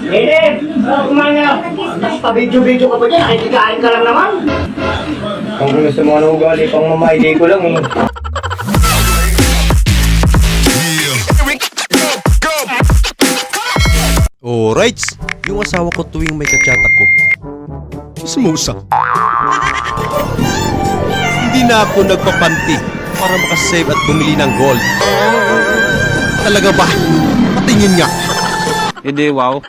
Eden! Kumain na! Pa-video-video ka pa dyan, nakikikain ka lang naman. Kung gusto mo ano ugali pang mamaili ko lang eh. Alright, yung asawa ko tuwing may katsata ko, sumusa. Hindi na ako nagpapanti para makasave at bumili ng gold. Talaga ba? Patingin nga. Hindi, wow.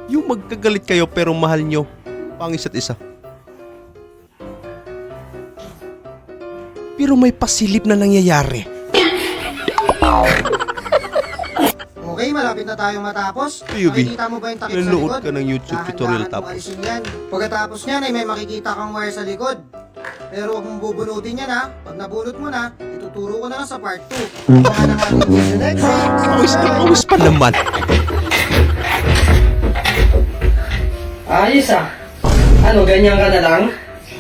Yung magkagalit kayo pero mahal nyo pang isa't isa. Pero may pasilip na nangyayari. Okay, malapit na tayong matapos. Yubi, Nakikita mo ba yung takip sa nanonood likod? ka ng YouTube tutorial Dahan-dahan tapos. mong alisin yan. Pagkatapos niyan ay may makikita kang wire sa likod. Pero huwag mong bubunutin yan ha. Pag nabunot mo na, ituturo ko na lang sa part 2. Baka na natin in the next week. Pawis na pawis pa naman. Ayos ah. Ano, ganyan ka na lang?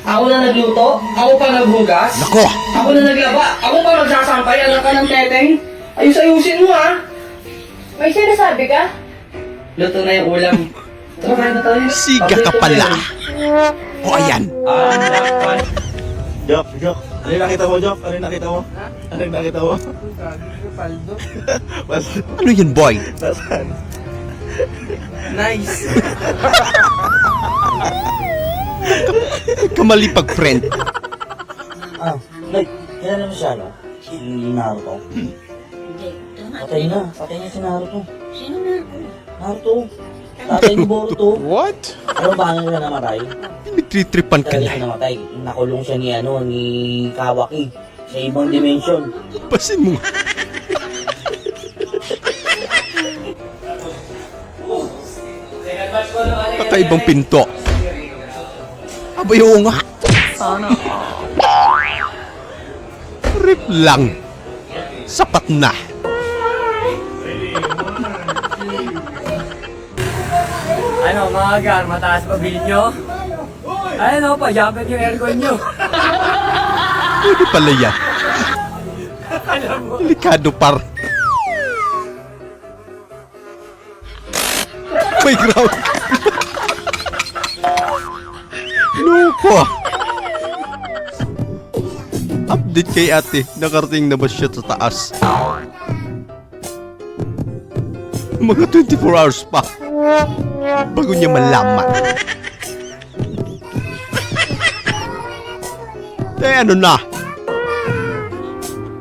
Ako na nagluto? Ako pa naghugas? Nako! Ako na naglaba? Ako pa magsasampay? Anak ka ng teteng? Ayus-ayusin mo ah! May sinasabi ka? Luto na yung ulam. Tara, kain na tayo. Siga ka pala. O ayan. Jok. Ano yung nakita mo, Jok? Ano yung nakita mo? Ano yung nakita mo? Paldo. Ano yun, boy? Nasaan? Nice. Kamalipag friend. Ah, like, kilala mo siya, no? Si Naruto. Hindi. Patay na si Naruto. Sino na? Naruto. Tatay ni Boruto. What? Ano ba nila namatay? Pinagtritripan ka Talaga na. siya namatay. Nakulong siya ni Kawaki. Sa ibang dimension. Pasin mo nga. Kakaibang pinto. Abay, oo nga. Sana. Rip lang. Sapat na. Ano mga gar, mataas pa bill nyo? Ayun o, pa-jacket yung aircon nyo. Pwede pala yan. Delikado par. May ground. Loko. Update kay ate. Nakarating na ba siya sa taas? Mga 24 hours pa. Bago niya malaman. Eh ano na?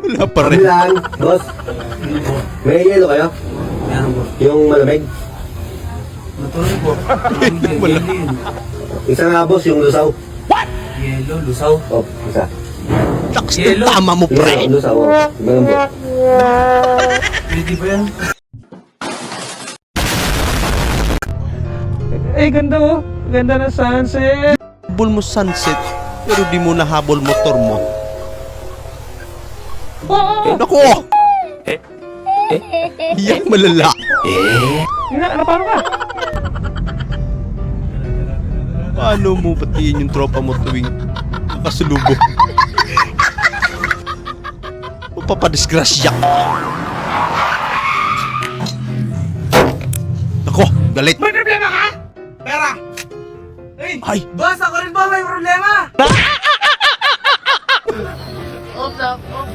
Wala pa rin. Lang, boss. May yelo kayo? Yung malamig? Wala. Isa nga, boss, yung lusaw. Yelo, lusaw. Oh, isa. Lakas ng tama mo, pre. Lusaw, oh. Malambot. Pwede ba yan? Ganda oh. Ganda ng sunset. Habol mo sunset, pero di mo nahabol motor mo. Naku! Iyak malala. Paano ka? Paano mo batiin yung tropa mo tuwing nakasulubo? Mapapadisgrasya. Nako, galit. May problema ka? Pera! Ay, Boss, ako rin ba may problema?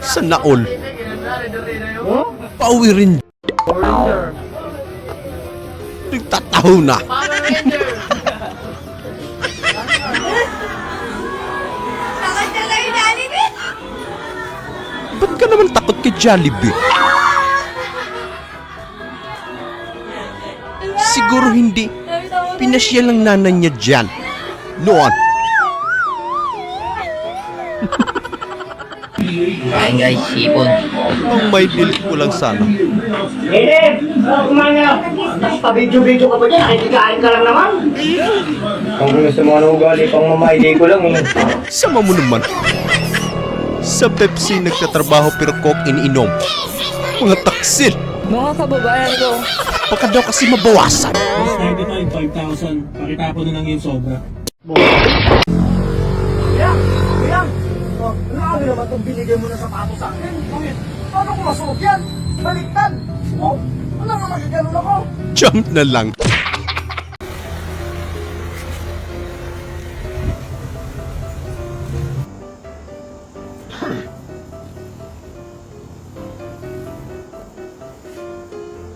sana all. Pauwi rin. Nagtataho na. Ba't ka naman takot kay Jollibee? Siguro hindi. Pinasyal lang nanay niya dyan. Noon. Kain guys, sipon. Ang may delete ko lang sana. Eden! Kumain na! Pa-video-video ka pa dyan, nakikikain ka lang naman. Kung gusto mo ano ugali pang mamaili ko lang eh. Sama mo naman. Sa Pepsi nagtatrabaho pero coke iniinom. Mga taksil. Mga kababayan ko. Baka daw kasi mabawasan. Start ito yung 5,000. Pakitapon na lang yung sobra. Oh, ano naman itong binigay mo na sapatos sa akin? Paano ko masuot yan? Baliktad! Oh, Jump na lang.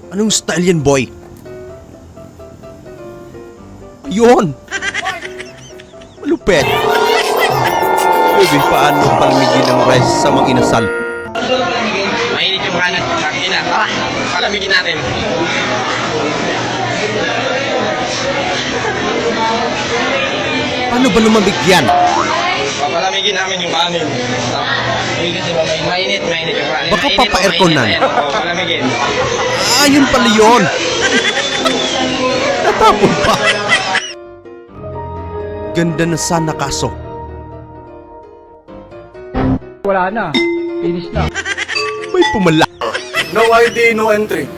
Anong style yan, boy? Yun! Malupet! Baby, paano palamigin ang rice sa mga inasal? Mainit yung kanan. Ina, palamigin natin. Paano ba lumamig yan? Papalamigin namin yung kanin. Kasi mainit yung kanin. Baka papa-airconan. Papalamigin. Ah, yun pala yun! Natapon pa! Ganda na sana kaso. Wala na. Finish na. May pumala. No ID, no entry.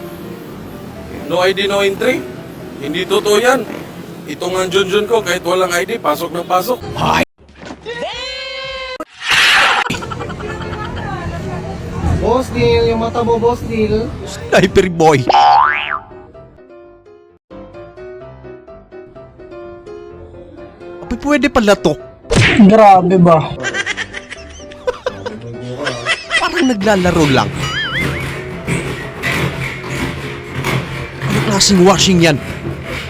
No ID, no entry? Hindi totoo yan. Ito nga ang Junjun ko, kahit walang ID, pasok ng pasok. Ay! Boss Neil, yung mata mo, Boss Neil. Sniper boy! Abay, pwede pala to. Grabe ba? Parang naglalaro lang. Anong klaseng washing yan?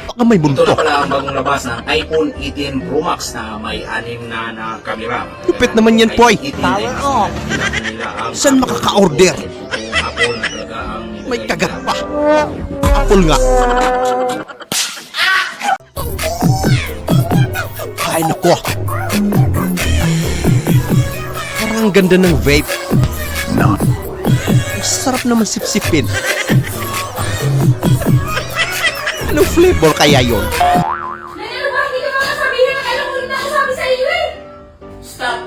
Baka may Ito bunto. na pala ang bagong labas ng iPhone 18 Pro Max na may 6 na kamera. Lupit naman yan, Poy. Power on! Saan makaka-order? Apple na talaga ang May kagat pa. Apple nga. Ay, nako. Parang ang ganda ng vape. No. Sarap naman sipsipin. Anong flavor kaya yun? Ano ba? Hindi ka makasabihin ng alam mo na sabi sa iyo eh! Stop!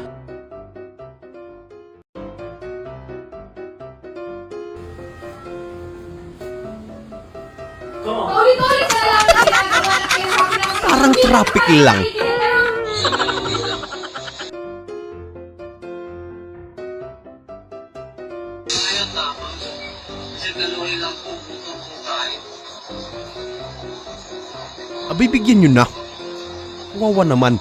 Ulit-ulit na lang ang ginagawa na kayo. Parang traffic lang. Abay, bigyan nyo na. Wawa naman.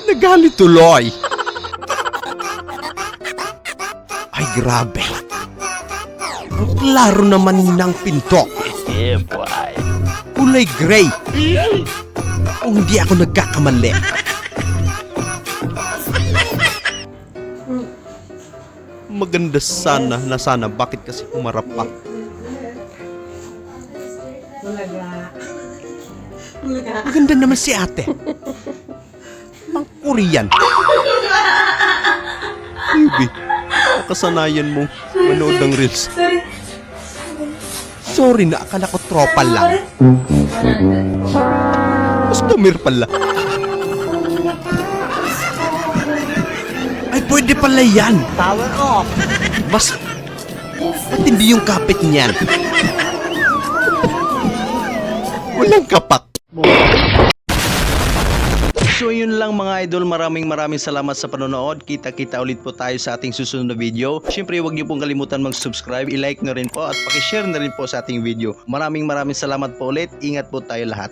Nagalit tuloy. Ay, grabe. Ang klaro naman ng pinto. Kulay gray. Kung hindi ako nagkakamali. Maganda sana na sana. Bakit kasi humarap pa? Maganda naman si ate. Pang Korean. Baby, nakasanayan mo manood ng reels. Sorry na, akala ko tropa lang. Customer pala. Ay, pwede pala yan. Power off. Mas matindi yung kapit niyan. Walang kapak. So yun lang mga idol, maraming salamat sa panonood. Kita-kita ulit po tayo sa ating susunod na video. Siyempre huwag niyo pong kalimutan mag-subscribe, i-like na rin po at pakishare na rin po sa ating video. Maraming salamat po ulit. Ingat po tayo lahat.